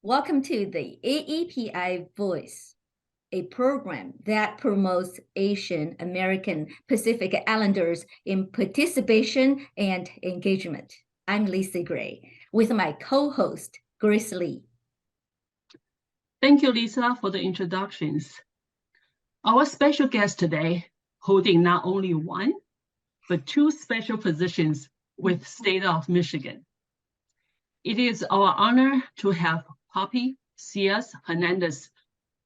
Welcome to the AAPI Voice, a program that promotes Asian American Pacific Islanders in participation and engagement. I'm Lisa Gray with my co-host, Grace Lee. Thank you, Lisa, for the introductions. Our special guest today, holding not only one, but two special positions with State of Michigan. It is our honor to have Poppy Hernandez,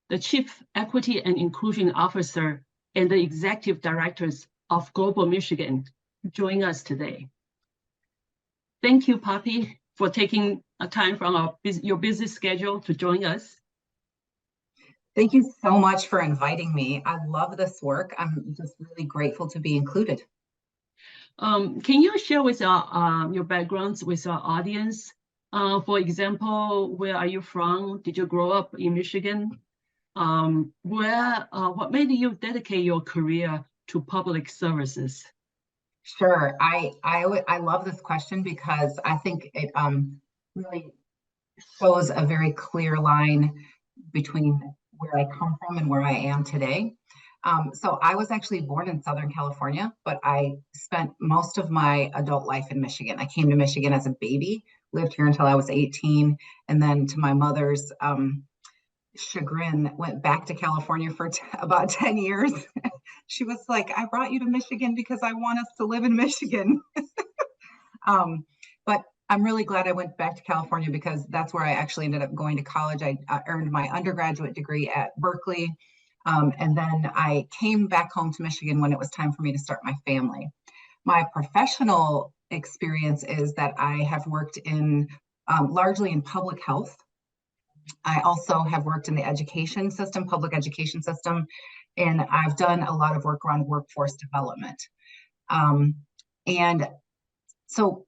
the Chief Equity and Inclusion Officer and the Executive Directors of Global Michigan, join us today. Thank you, Poppy, for taking a time from your busy schedule to join us. Thank you so much for inviting me. I love this work. I'm just really grateful to be included. Can you share with your backgrounds with our audience? For example, where are you from? Did you grow up in Michigan? What made you dedicate your career to public services? Sure. I love this question because I think it really shows a very clear line between where I come from and where I am today. So I was actually born in Southern California, but I spent most of my adult life in Michigan. I came to Michigan as a baby, lived here until I was 18, and then to my mother's chagrin, went back to California for about 10 years. She was like, I brought you to Michigan because I want us to live in Michigan. But I'm really glad I went back to California because that's where I actually ended up going to college. I earned my undergraduate degree at Berkeley. And then I came back home to Michigan when it was time for me to start my family. My professional experience is that I have worked in largely in public health. I also have worked in the education system, public education system, and I've done a lot of work around workforce development. And so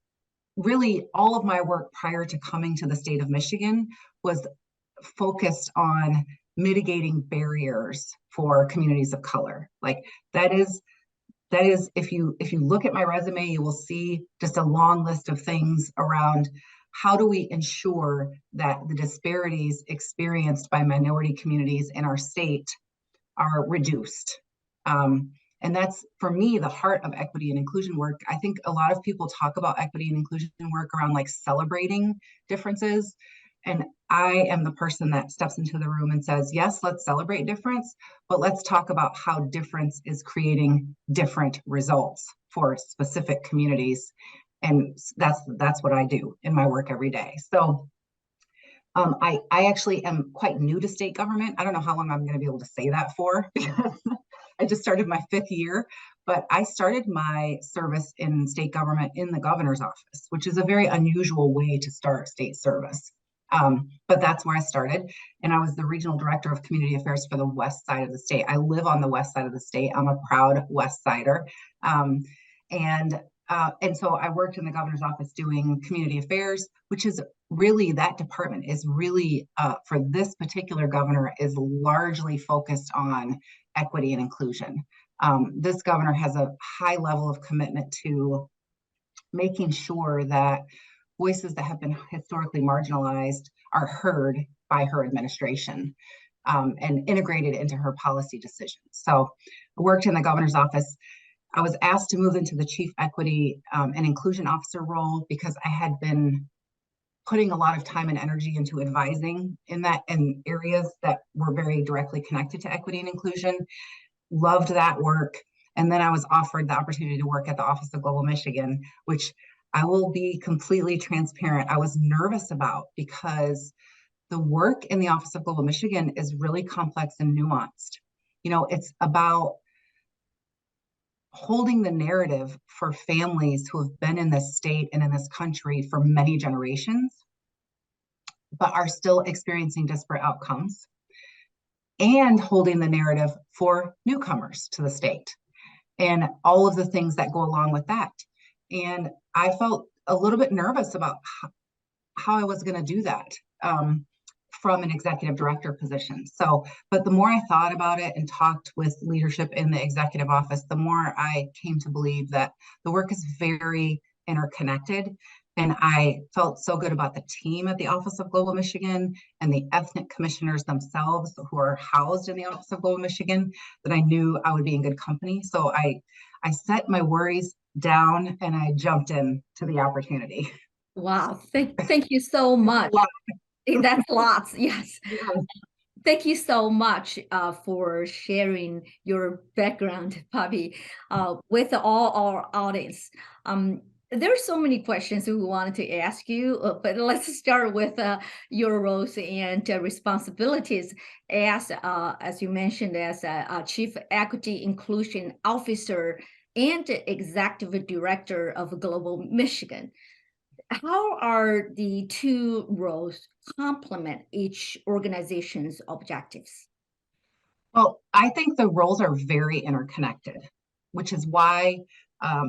really all of my work prior to coming to the state of Michigan was focused on mitigating barriers for communities of color. Like that is if you look at my resume, you will see just a long list of things around how do we ensure that the disparities experienced by minority communities in our state are reduced. And that's, for me, the heart of equity and inclusion work. I think a lot of people talk about equity and inclusion work around like celebrating differences. And I am the person that steps into the room and says, yes, let's celebrate difference, but let's talk about how difference is creating different results for specific communities. And that's what I do in my work every day. So I actually am quite new to state government. I don't know how long I'm going to be able to say that for because I just started my 5th year, but I started my service in state government in the governor's office, which is a very unusual way to start state service. But that's where I started. And I was the regional director of community affairs for the west side of the state. I live on the west side of the state. I'm a proud West Sider. And so I worked in the governor's office doing community affairs, which is really, that department is really, for this particular governor, is largely focused on equity and inclusion. This governor has a high level of commitment to making sure that voices that have been historically marginalized are heard by her administration and integrated into her policy decisions. So I worked in the governor's office. I was asked to move into the Chief Equity and Inclusion Officer role because I had been putting a lot of time and energy into advising in areas that were very directly connected to equity and inclusion. Loved that work. And then I was offered the opportunity to work at the Office of Global Michigan, which I will be completely transparent, I was nervous about because the work in the Office of Global Michigan is really complex and nuanced. You know, it's about holding the narrative for families who have been in this state and in this country for many generations, but are still experiencing disparate outcomes, and holding the narrative for newcomers to the state and all of the things that go along with that. And I felt a little bit nervous about how I was going to do that from an executive director position. So, but the more I thought about it and talked with leadership in the executive office, the more I came to believe that the work is very interconnected And I felt so good about the team at the Office of Global Michigan and the ethnic commissioners themselves who are housed in the Office of Global Michigan that I knew I would be in good company. So I set my worries down and I jumped in to the opportunity. Wow, thank you so much. That's lots, yes. Yeah. Thank you so much for sharing your background, Bobby, with all our audience. There are so many questions we wanted to ask you, but let's start with your roles and responsibilities as you mentioned, as a Chief Equity Inclusion Officer and Executive Director of Global Michigan. How are the two roles complement each organization's objectives? Well, I think the roles are very interconnected, which is why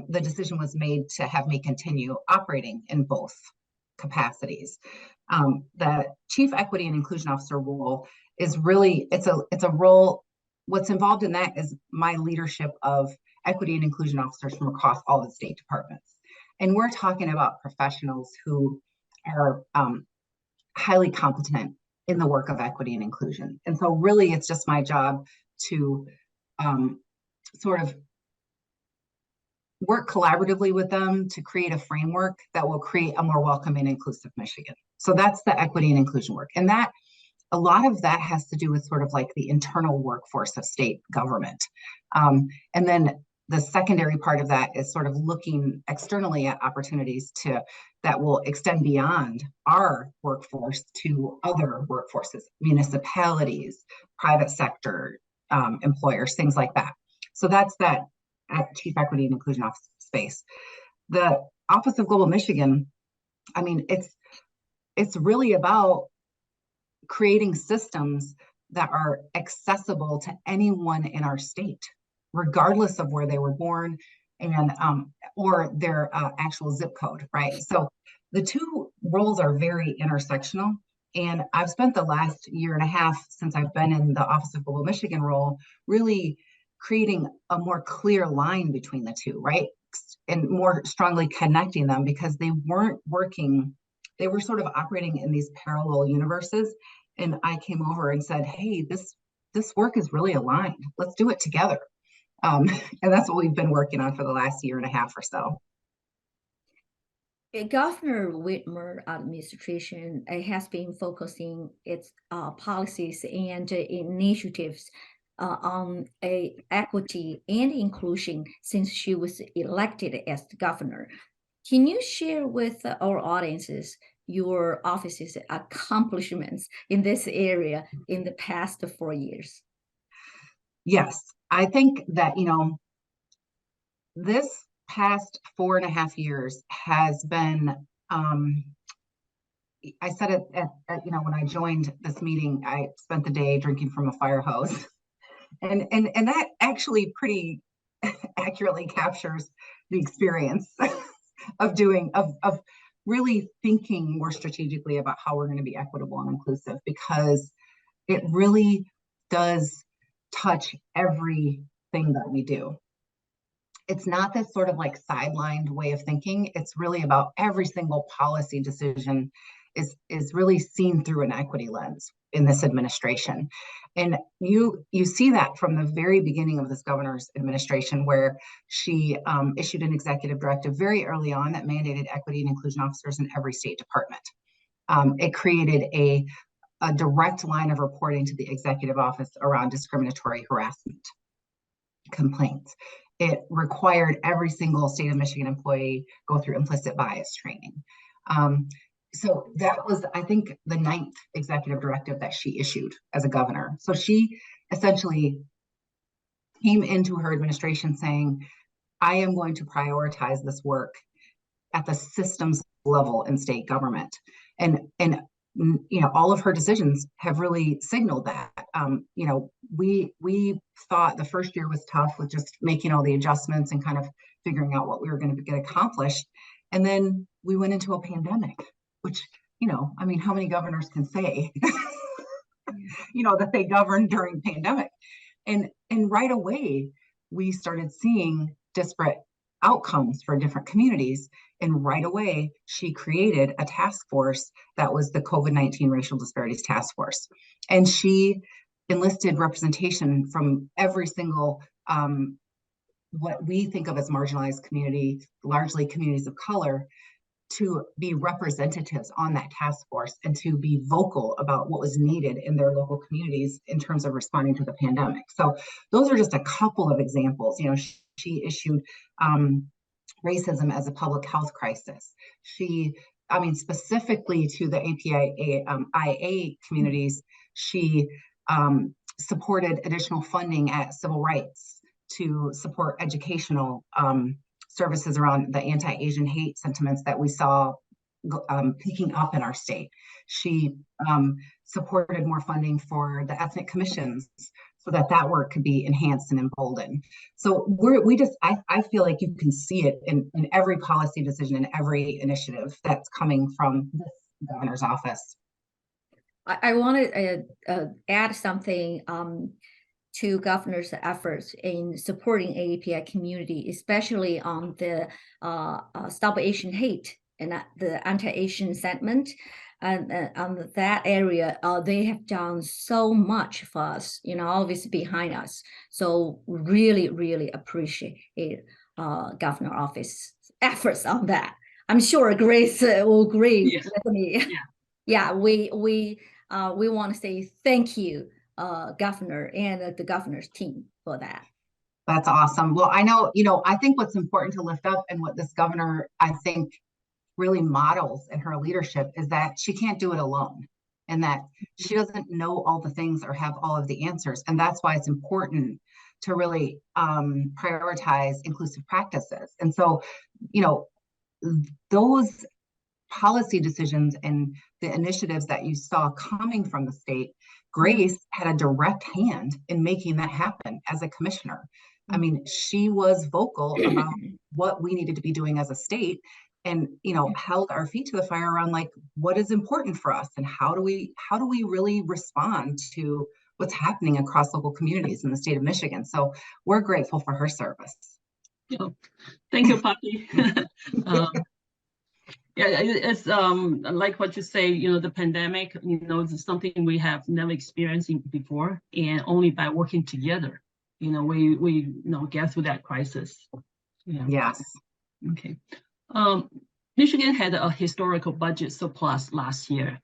the decision was made to have me continue operating in both capacities. The Chief Equity and Inclusion Officer role is really, it's a role, what's involved in that is my leadership of equity and inclusion officers from across all the state departments. And we're talking about professionals who are highly competent in the work of equity and inclusion. And so really it's just my job to sort of work collaboratively with them to create a framework that will create a more welcoming and inclusive Michigan. So that's the equity and inclusion work. And that a lot of that has to do with sort of like the internal workforce of state government. And then the secondary part of that is sort of looking externally at opportunities that will extend beyond our workforce to other workforces, municipalities, private sector employers, things like that. So that's that at Chief Equity and Inclusion Office space. The Office of Global Michigan, I mean, it's really about creating systems that are accessible to anyone in our state, regardless of where they were born and or their actual zip code, right? So the two roles are very intersectional. And I've spent the last year and a half since I've been in the Office of Global Michigan role, really creating a more clear line between the two, right? And more strongly connecting them because they weren't working, they were sort of operating in these parallel universes. And I came over and said, hey, this work is really aligned. Let's do it together. And that's what we've been working on for the last year and a half or so. Governor Whitmer administration has been focusing its policies and initiatives on equity and inclusion since she was elected as the governor. Can you share with our audiences your office's accomplishments in this area in the past 4 years? Yes, I think that, this past 4.5 years has been, I said it at when I joined this meeting, I spent the day drinking from a fire hose. And that actually pretty accurately captures the experience of really thinking more strategically about how we're going to be equitable and inclusive, because it really does touch everything that we do. It's not this sort of like sidelined way of thinking. It's really about every single policy decision is really seen through an equity lens in this administration. And you see that from the very beginning of this governor's administration, where she issued an executive directive very early on that mandated equity and inclusion officers in every state department. It created a direct line of reporting to the executive office around discriminatory harassment complaints. It required every single state of Michigan employee go through implicit bias training. So that was, I think, the 9th executive directive that she issued as a governor. So she essentially came into her administration saying, I am going to prioritize this work at the systems level in state government. And all of her decisions have really signaled that. We thought the first year was tough with just making all the adjustments and kind of figuring out what we were going to get accomplished. And then we went into a pandemic, which, how many governors can say, that they governed during pandemic? And right away, we started seeing disparate outcomes for different communities. And right away, she created a task force that was the COVID-19 Racial Disparities Task Force. And she enlisted representation from every single what we think of as marginalized community, largely communities of color, to be representatives on that task force and to be vocal about what was needed in their local communities in terms of responding to the pandemic. So those are just a couple of examples. You know, she issued racism as a public health crisis. I mean, specifically to the APIA communities, she supported additional funding at civil rights to support educational services around the anti-Asian hate sentiments that we saw picking up in our state. She supported more funding for the ethnic commissions so that work could be enhanced and emboldened. So I feel like you can see it in every policy decision and every initiative that's coming from this governor's office. I want to add something to governor's efforts in supporting AAPI community, especially on the Stop Asian Hate and the anti-Asian sentiment. And on that area, they have done so much for us, you know, obviously behind us. So really, really appreciate governor office efforts on that. I'm sure Grace will agree with me. Yeah, we want to say thank you, governor and the governor's team for that. That's awesome. Well, I know, you know, I think what's important to lift up and what this governor, I think, really models in her leadership is that she can't do it alone and that she doesn't know all the things or have all of the answers. And that's why it's important to really prioritize inclusive practices. And so, you know, those policy decisions and the initiatives that you saw coming from the state, Grace had a direct hand in making that happen as a commissioner. I mean, she was vocal about what we needed to be doing as a state and, you know, held our feet to the fire around like what is important for us and how do we really respond to what's happening across local communities in the state of Michigan. So we're grateful for her service. Oh, thank you, Poppy. Yeah, it's like what you say, you know, the pandemic, you know, is something we have never experienced before, and only by working together, you know, we you know, get through that crisis. Yeah. Yes. Okay. Michigan had a historical budget surplus last year,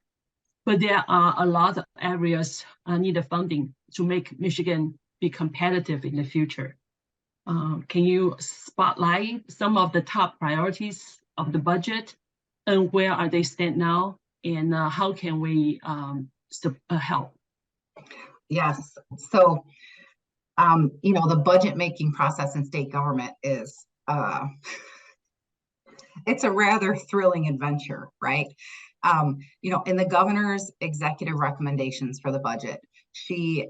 but there are a lot of areas needed funding to make Michigan be competitive in the future. Can you spotlight some of the top priorities of the budget and where are they stand now, and how can we help? Yes. So, you know, the budget making process in state government is, it's a rather thrilling adventure, right? You know, in the governor's executive recommendations for the budget, she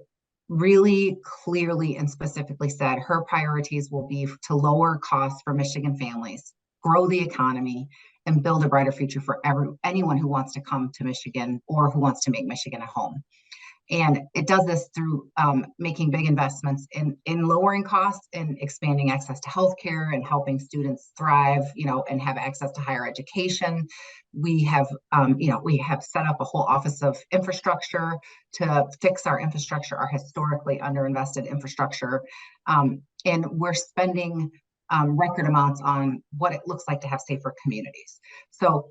really clearly and specifically said her priorities will be to lower costs for Michigan families, grow the economy, and build a brighter future for anyone who wants to come to Michigan or who wants to make Michigan a home. And it does this through making big investments in lowering costs and expanding access to healthcare and helping students thrive, you know, and have access to higher education. We have, you know, we have set up a whole office of infrastructure to fix our infrastructure, our historically underinvested infrastructure. And we're spending record amounts on what it looks like to have safer communities. So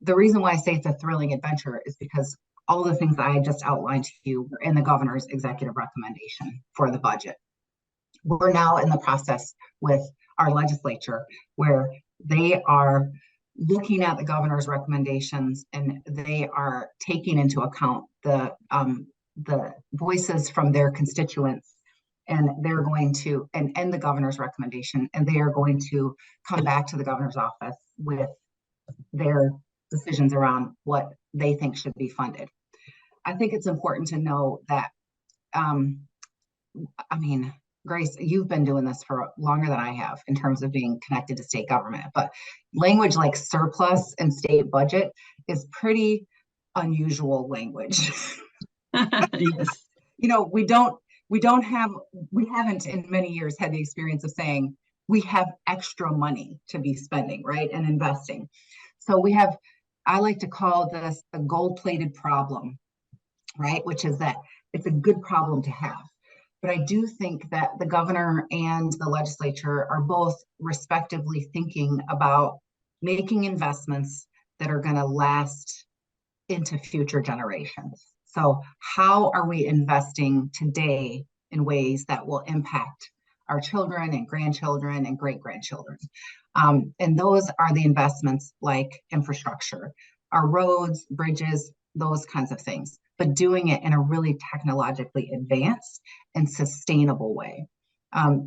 the reason why I say it's a thrilling adventure is because all the things I just outlined to you were in the governor's executive recommendation for the budget. We're now in the process with our legislature where they are looking at the governor's recommendations and they are taking into account the voices from their constituents, and they're going to end the governor's recommendation, and they are going to come back to the governor's office with their decisions around what they think should be funded. I think it's important to know that, I mean, Grace, you've been doing this for longer than I have in terms of being connected to state government, but language like surplus and state budget is pretty unusual language. Yes. You know, we haven't in many years had the experience of saying we have extra money to be spending, right, and investing. So we have, I like to call this a gold-plated problem, right, which is that it's a good problem to have. But I do think that the governor and the legislature are both respectively thinking about making investments that are going to last into future generations. So how are we investing today in ways that will impact our children and grandchildren and great-grandchildren? And those are the investments like infrastructure, our roads, bridges, those kinds of things, but doing it in a really technologically advanced and sustainable way.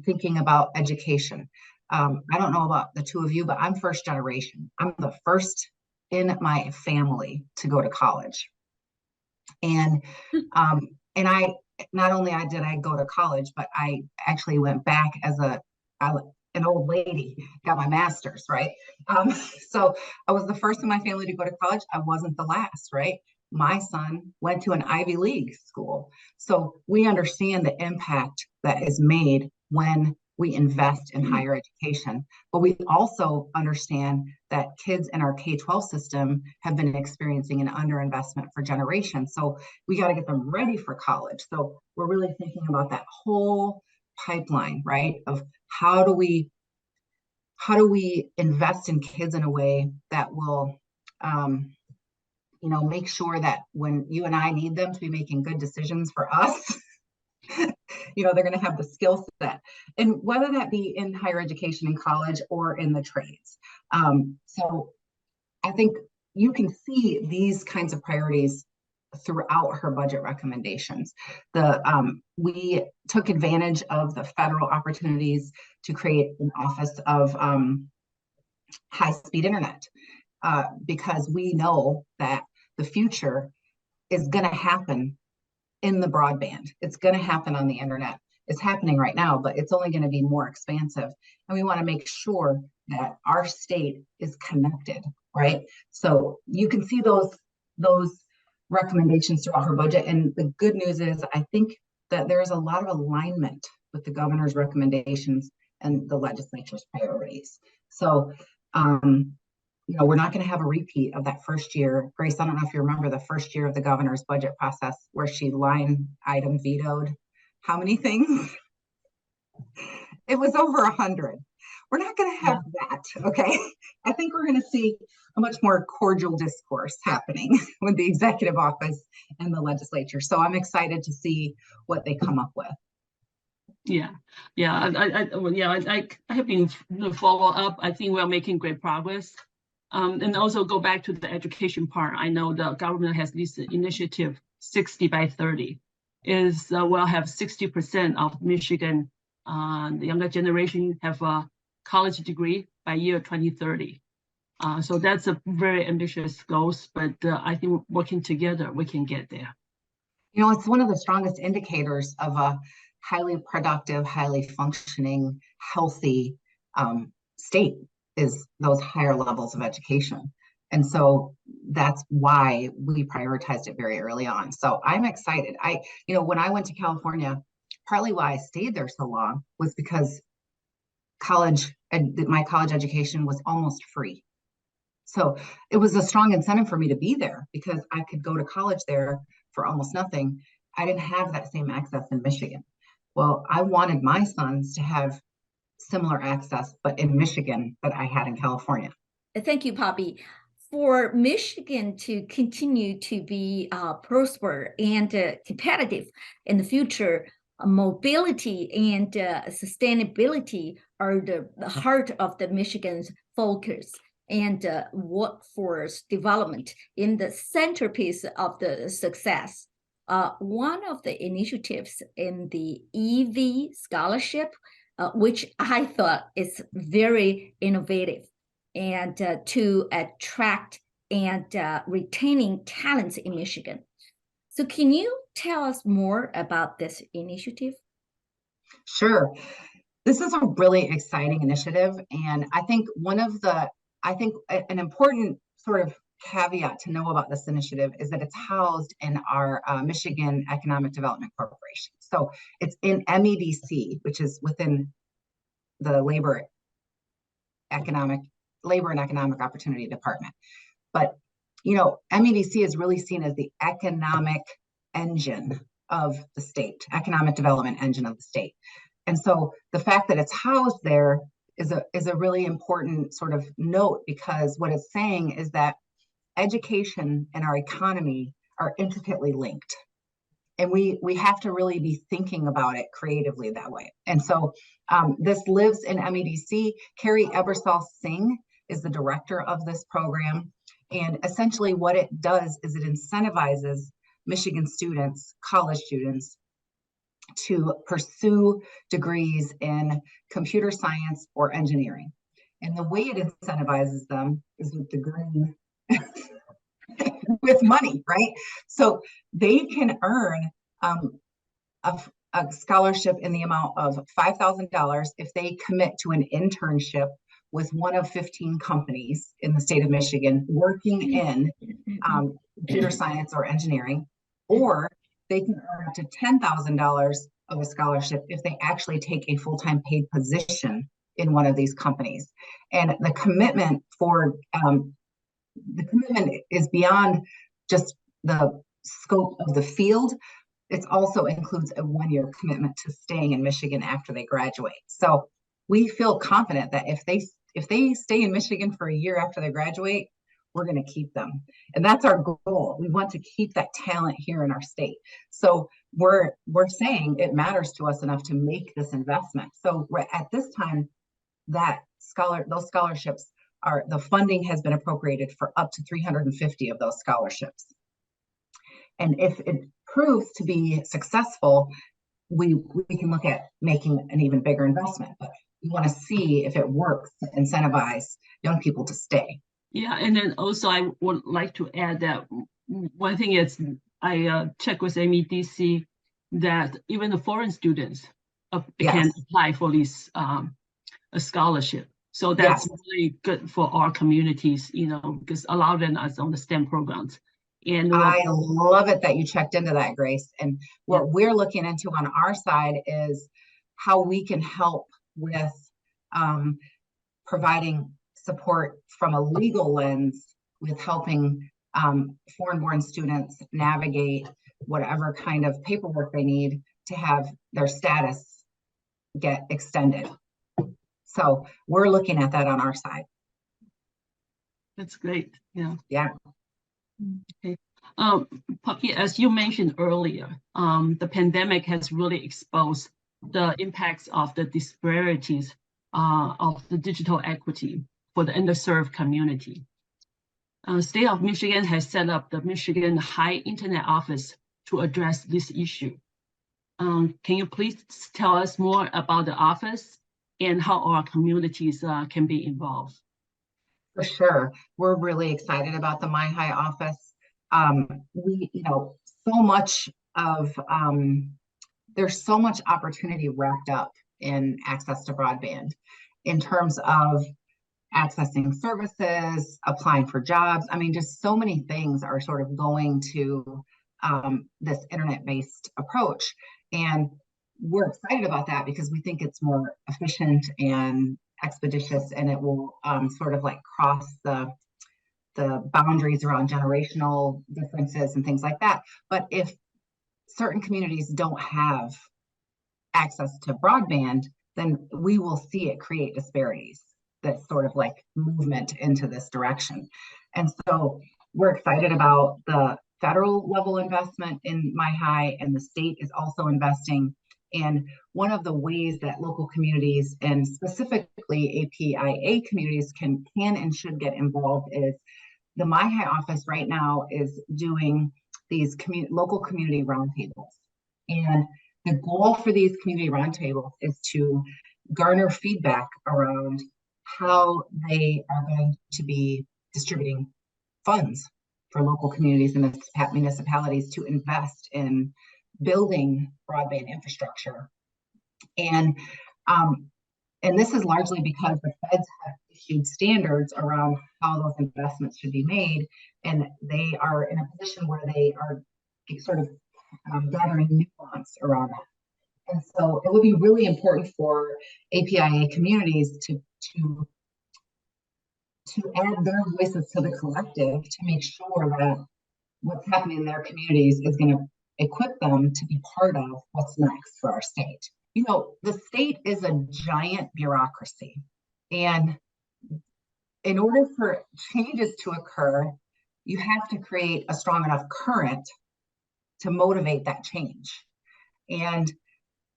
Thinking about education. I don't know about the two of you, but I'm first generation. I'm the first in my family to go to college. And I not only did I go to college, but I actually went back as an old lady, got my master's, right? So I was the first in my family to go to college. I wasn't the last, right? My son went to an Ivy League school. So we understand the impact that is made when we invest in higher education, but we also understand that kids in our K-12 system have been experiencing an underinvestment for generations. So we got to get them ready for college. So we're really thinking about that whole pipeline, right? Of how do we invest in kids in a way that will, make sure that when you and I need them to be making good decisions for us, they're going to have the skill set, and whether that be in higher education in college or in the trades. So I think you can see these kinds of priorities throughout her budget recommendations. We took advantage of the federal opportunities to create an office of high-speed internet, because we know that the future is going to happen in the broadband. It's going to happen on the internet. It's happening right now, but it's only going to be more expansive. And we want to make sure that our state is connected, right? So you can see those recommendations throughout her budget. And the good news is, I think that there's a lot of alignment with the governor's recommendations and the legislature's priorities. So, we're not going to have a repeat of that first year. Grace, I don't know if you remember the first year of the governor's budget process where she line item vetoed how many things? It was over 100. We're not going to have that, okay? I think we're going to see a much more cordial discourse happening with the executive office and the legislature. So I'm excited to see what they come up with. I have been follow up. I think we're making great progress. And also go back to the education part. I know the government has this initiative 60 by 30 we'll have 60% of Michigan, the younger generation have a college degree by year 2030. So that's a very ambitious goal, but I think working together, we can get there. It's one of the strongest indicators of a highly productive, highly functioning, healthy state is those higher levels of education. And so that's why we prioritized it very early on. So I'm excited. When I went to California, partly why I stayed there so long was because my college education was almost free. So it was a strong incentive for me to be there because I could go to college there for almost nothing. I didn't have that same access in Michigan. Well, I wanted my sons to have similar access, but in Michigan that I had in California. Thank you, Poppy. For Michigan to continue to be prosperous and competitive in the future, mobility and sustainability are the heart of the Michigan's focus, and workforce development in the centerpiece of the success. One of the initiatives in the EV scholarship, which I thought is very innovative, and to attract and retaining talents in Michigan. So can you tell us more about this initiative? Sure. This is a really exciting initiative. And I think an important sort of caveat to know about this initiative is that it's housed in our Michigan Economic Development Corporation. So it's in MEDC, which is within the labor and economic opportunity department. But MEDC is really seen as the economic engine of the state, economic development engine of the state. And so the fact that it's housed there is a really important sort of note, because what it's saying is that education and our economy are intricately linked. And we have to really be thinking about it creatively that way. And so this lives in MEDC. Carrie Ebersol Singh is the director of this program. And essentially what it does is it incentivizes Michigan students, college students, to pursue degrees in computer science or engineering. And the way it incentivizes them is with the green, with money, right? So they can earn a scholarship in the amount of $5,000 if they commit to an internship with one of 15 companies in the state of Michigan working in computer science or engineering, or they can earn up to $10,000 of a scholarship if they actually take a full-time paid position in one of these companies. And the commitment is beyond just the scope of the field. It also includes a one-year commitment to staying in Michigan after they graduate. So we feel confident that if they stay in Michigan for a year after they graduate, we're going to keep them. And that's our goal. We want to keep that talent here in our state. So we're saying it matters to us enough to make this investment. So at this time, those scholarships the funding has been appropriated for up to 350 of those scholarships. And if it proves to be successful, we can look at making an even bigger investment. But we want to see if it works to incentivize young people to stay. Yeah, and then also I would like to add that one thing is I checked with MEDC that even the foreign students can apply for this a scholarship. So that's really good for our communities, because a lot of them are on the STEM programs. And I love it that you checked into that, Grace. And what we're looking into on our side is how we can help with providing support from a legal lens with helping foreign-born students navigate whatever kind of paperwork they need to have their status get extended. So we're looking at that on our side. That's great. Yeah. Yeah. Okay. Puppy, as you mentioned earlier, the pandemic has really exposed the impacts of the disparities of the digital equity for the underserved community. State of Michigan has set up the Michigan High Internet Office to address this issue. Can you please tell us more about the office and how our communities can be involved? For sure. We're really excited about the MyHigh office. There's so much opportunity wrapped up in access to broadband in terms of accessing services, applying for jobs. I mean, just so many things are sort of going to this internet-based approach. And we're excited about that because we think it's more efficient and expeditious, and it will sort of like cross the boundaries around generational differences and things like that. But if certain communities don't have access to broadband, then we will see it create disparities. That's sort of like movement into this direction. And so we're excited about the federal level investment in MyHigh, and the state is also investing. And one of the ways that local communities and specifically APIA communities can and should get involved is the MyHigh office right now is doing these local community roundtables. And the goal for these community roundtables is to garner feedback around how they are going to be distributing funds for local communities and municipalities to invest in building broadband infrastructure. And this is largely because the feds have issued standards around how those investments should be made, and they are in a position where they are sort of gathering nuance around that. And so it would be really important for APIA communities to add their voices to the collective to make sure that what's happening in their communities is going to equip them to be part of what's next for our state. You know, the state is a giant bureaucracy, and in order for changes to occur, you have to create a strong enough current to motivate that change. And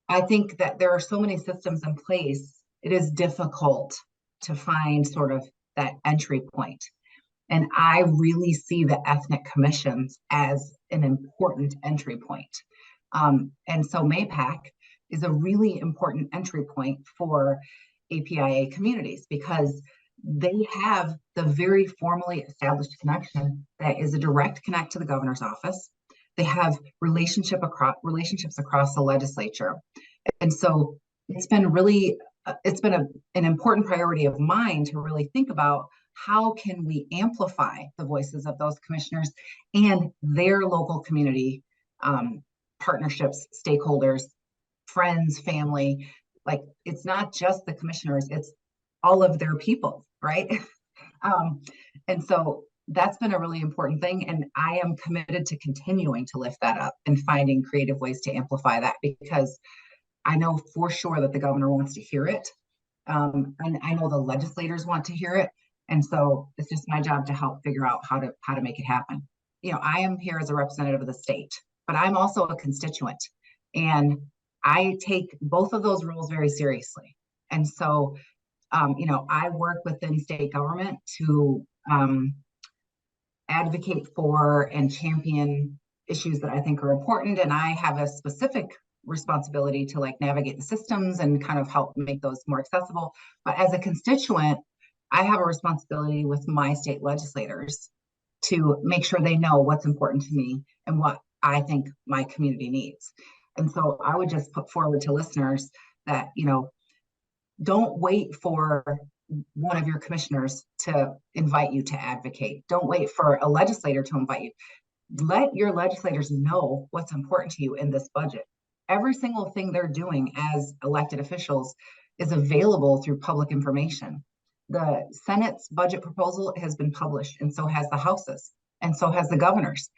I think that there are so many systems in place, it is difficult to find sort of that entry point. And I really see the ethnic commissions as an important entry point. And so MAPAC is a really important entry point for APIA communities because they have the very formally established connection that is a direct connect to the governor's office. They have relationships across the legislature. And so it's been an important priority of mine to really think about how can we amplify the voices of those commissioners and their local community partnerships, stakeholders, friends, family. Like, it's not just the commissioners, it's all of their people, right? And so that's been a really important thing. And I am committed to continuing to lift that up and finding creative ways to amplify that, because I know for sure that the governor wants to hear it. And I know the legislators want to hear it. And so it's just my job to help figure out how to make it happen. You know, I am here as a representative of the state, but I'm also a constituent. And I take both of those roles very seriously. And so, you know, I work within state government to advocate for and champion issues that I think are important. And I have a specific responsibility to like navigate the systems and kind of help make those more accessible. But as a constituent, I have a responsibility with my state legislators to make sure they know what's important to me and what I think my community needs. And so I would just put forward to listeners that, you know, don't wait for one of your commissioners to invite you to advocate. Don't wait for a legislator to invite you. Let your legislators know what's important to you in this budget. Every single thing they're doing as elected officials is available through public information. The Senate's budget proposal has been published, and so has the House's, and so has the governor's.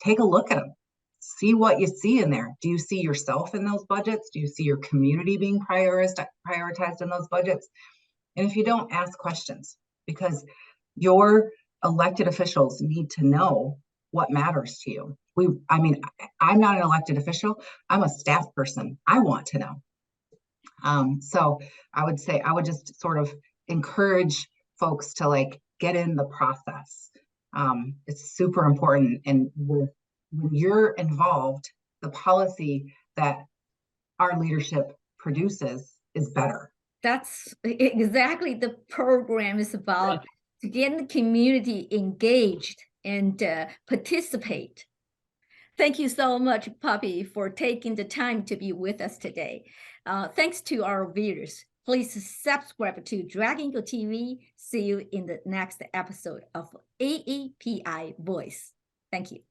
Take a look at them. See what you see in there. Do you see yourself in those budgets? Do you see your community being prioritized in those budgets? And if you don't, ask questions, because your elected officials need to know what matters to you. I mean, I'm not an elected official. I'm a staff person. I want to know. So I would say, I would just sort of encourage folks to like get in the process. It's super important. And when you're involved, the policy that our leadership produces is better. That's exactly the program is about, Right. to get the community engaged and participate. Thank you so much, Poppy, for taking the time to be with us today. Thanks to our viewers. Please subscribe to Dragon Eagle TV. See you in the next episode of AAPI Voice. Thank you.